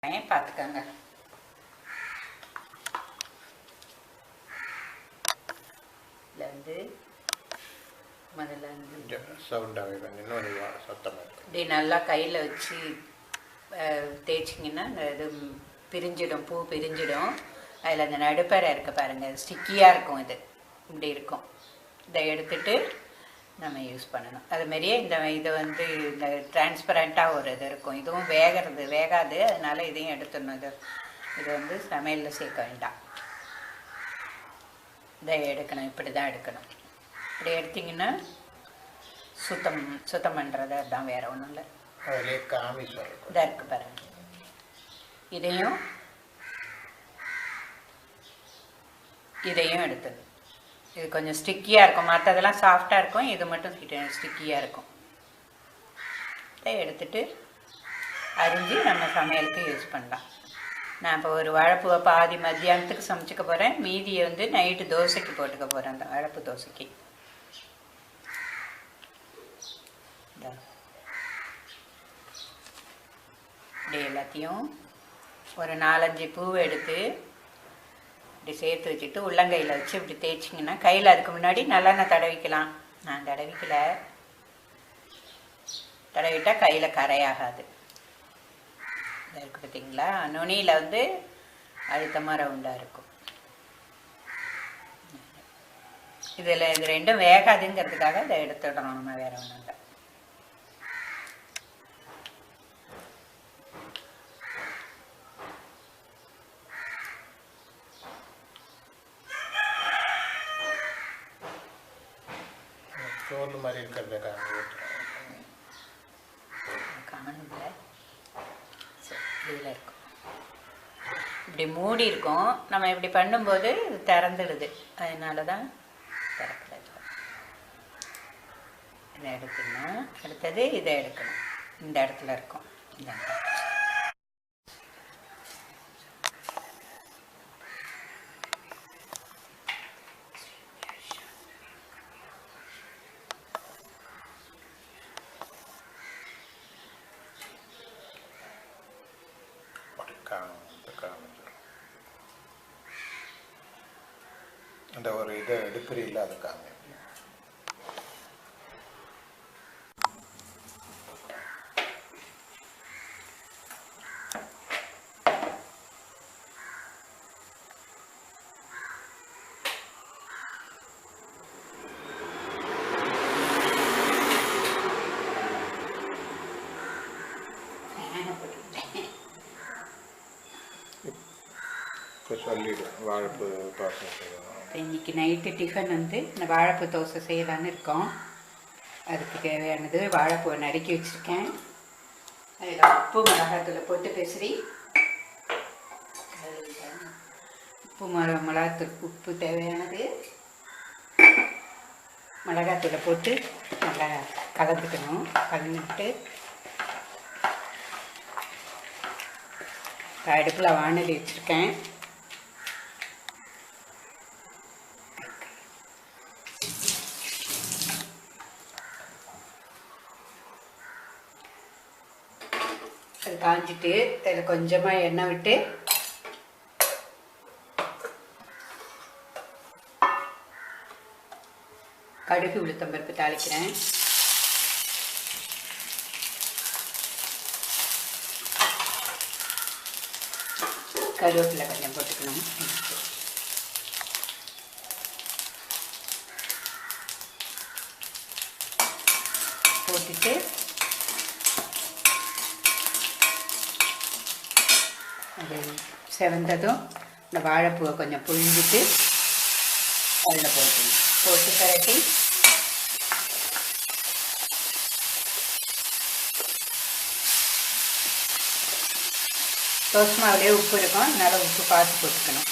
பார்த்துக்கோங்க. இதில் வந்து முதல்ல வந்து இப்படி நல்லா கையில் வச்சு தேய்ச்சிங்கன்னா அந்த இது பிரிஞ்சிடும், பூ பிரிஞ்சிடும். அதில் அந்த நடுப்பறை இருக்க பாருங்கள், ஸ்டிக்கியாக இருக்கும். இது இப்படி இருக்கும். இதை எடுத்துட்டு நம்ம யூஸ் பண்ணணும். அதுமாரியே இது வந்து இந்த டிரான்ஸ்பரண்ட்டாக ஒரு இது இருக்கும். இதுவும் வேகாது, அதனால் இதையும் எடுத்துடணும். இது வந்து சமையலில் சேர்க்க வேண்டாம். இதை எடுக்கணும், இப்படி தான் எடுக்கணும். இப்படி எடுத்திங்கன்னா சுத்தம் பண்ணுறது அதுதான், வேறு ஒன்றும் இல்லை. இதாக இருக்குது பாருங்கள். இதையும் எடுத்துடணும். இது கொஞ்சம் ஸ்டிக்கியாக இருக்கும், மற்றதெல்லாம் சாஃப்டாக இருக்கும், இது மட்டும் ஸ்டிக்கியாக இருக்கும். இதை எடுத்துட்டு அரிஞ்சு நம்ம சமையலுக்கு யூஸ் பண்ணலாம். நான் இப்போ ஒரு வாழைப்பூவை பாதி மத்தியானத்துக்கு சமைச்சிக்க போகிறேன், மீதியை வந்து நைட்டு தோசைக்கு போட்டுக்க போகிறேன். அந்த வாழைப்பூ தோசைக்கு இப்படி எல்லாத்தையும் ஒரு 4-5 பூவை எடுத்து இப்படி சேர்த்து வச்சுட்டு உள்ளங்கையில் வச்சு இப்படி தேய்ச்சிங்கன்னா, கையில் அதுக்கு முன்னாடி நல்லெண்ணெய் தடவிக்கலாம். நான் தடவிட்டால் கையில் கரையாகாது. இதாக இருக்குது பார்த்தீங்களா? நுனியில் வந்து அழுத்தமாக ரவுண்டாக இருக்கும். இது ரெண்டும் வேகாதுங்கிறதுக்காக இதை எடுத்துடணும் நம்ம, வேறு ஒன்றும் இல்லை. மாதிரி இருக்கிறத இதில் இருக்கும். இப்படி மூடி இருக்கும். நம்ம இப்படி பண்ணும்போது இது திறந்துடுது, அதனால தான் திறக்கிறது. இதை எடுக்கணும். அடுத்தது இதை எடுக்கணும். இந்த இடத்துல இருக்கும். இந்த அந்த ஒரு இதை எடுக்கிறீங்களா, அது காமி. சொல்லிடு வாழைப்பூ தோசை செய்யணும். இன்றைக்கி நைட்டு டிஃபன் வந்து இந்த வாழைப்பூ தோசை செய்யலான்னு இருக்கோம். அதுக்கு தேவையானது வாழைப்பூவை நறுக்கி வச்சுருக்கேன். அதில் உப்பு மிளகாத்தூளை போட்டு பெசரி, மிளகாத்தூள் உப்பு தேவையானது, மிளகாத்தூளை போட்டு நல்லா கலந்துக்கணும். கலந்துட்டு அடுப்பில் வானதி வச்சுருக்கேன். அது காஞ்சிட்டு அதில் கொஞ்சமாக எண்ணெய் விட்டு கடுகு உளுத்தம்பருப்பு தாளிக்கிறேன். கருவேப்பிலை கொஞ்சம் போட்டுக்கணும். போட்டுட்டு அது செவந்ததும் இந்த வாழைப்பூவை கொஞ்சம் புழிஞ்சிட்டு அதில் போட்டு கரட்டி தோசை மாவுலேயே உப்பு இருக்கும், அதனால் உப்பு பார்த்து போட்டுக்கணும்.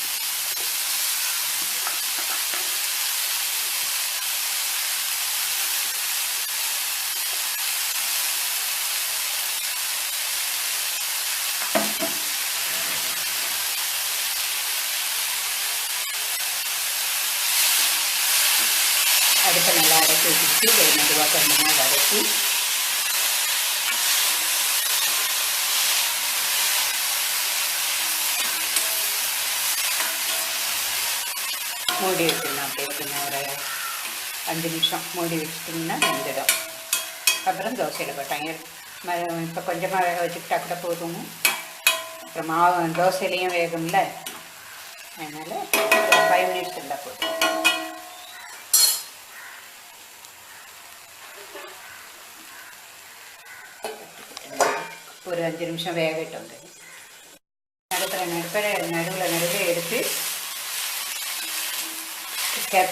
அடுப்பை நல்லா அரைச்சி வச்சுட்டு மெதுவாக கொஞ்சமாக வதக்கி மூடி வச்சிடணும். அப்படியே கொஞ்சம் ஒரு 5 நிமிஷம் மூடி வச்சுட்டிங்கன்னா வெந்துடும். அப்புறம் தோசையில் போட்டாங்க. இப்போ கொஞ்சமாக வேக வச்சுக்கிட்டா கூட போதும். அப்புறம் மாவு தோசையிலையும் வேகும்ல, அதனால் 5 மினிட்ஸ் இருந்தால் போதும். ஒரு 5 நிமிஷம் வேகட்டும். நடுவில் எடுத்து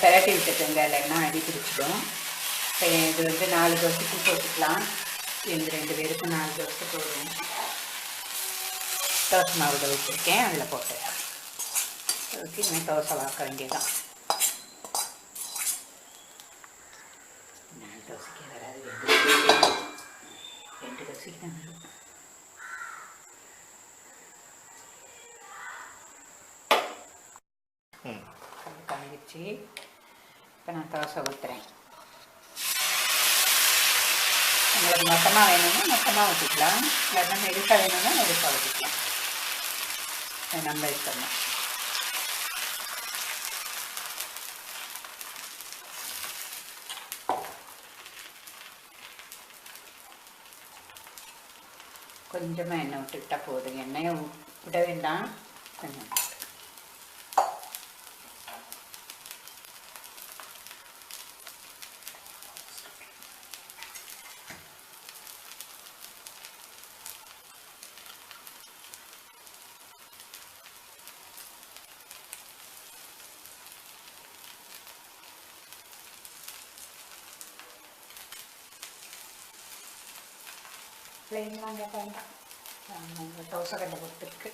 பெரட்டி விட்டுட்டுங்க, இல்லைன்னா அடி பிடிச்சிடும். இப்போ இது 4 தோசைக்கு போட்டுக்கலாம். இந்த 2 பேருக்கு 4 தோசை போடுவோம். தோசை மாவு வச்சுருக்கேன், அதில் போட்டு ஊற்றி இன்னும் தோசை வாக்க வேண்டியதான். 4 தோசைக்கு வராது, 2 தோசைக்கு தான் வரும். காய்ச்சி இப்போ நான் தோசை ஊற்றுறேன். உங்களுக்கு மொத்தமாக வேணும்னா மொத்தமாக ஊற்றிக்கலாம், இல்லைன்னா நெருப்பாக வேணும்னா நெருப்பாக ஊற்றிக்கலாம். நம்ம இஷ்டம் தான். கொஞ்சமாக எண்ணெய் விட்டுக்கிட்டால் போதும். எண்ணெயை விட வேண்டாம், கொஞ்சம். பிளெயின்லாம் கேட்க வேண்டாம், தோசை கட்டை கொடுத்துருக்கு.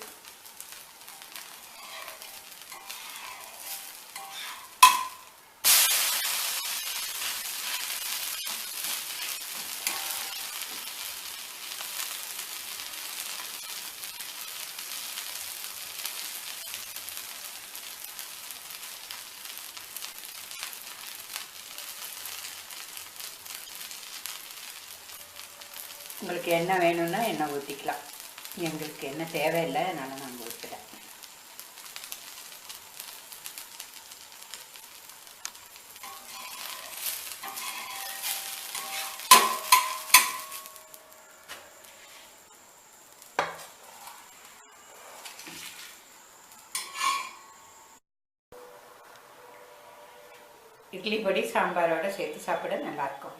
உங்களுக்கு எண்ணெய் வேணும்னா எண்ணெய் ஊற்றிக்கலாம். எங்களுக்கு எண்ணெய் தேவையில்லை, அதனால் நாங்கள் ஊற்றுறேன். இட்லி பொடி சாம்பாரோடு சேர்த்து சாப்பிட நல்லாயிருக்கும்.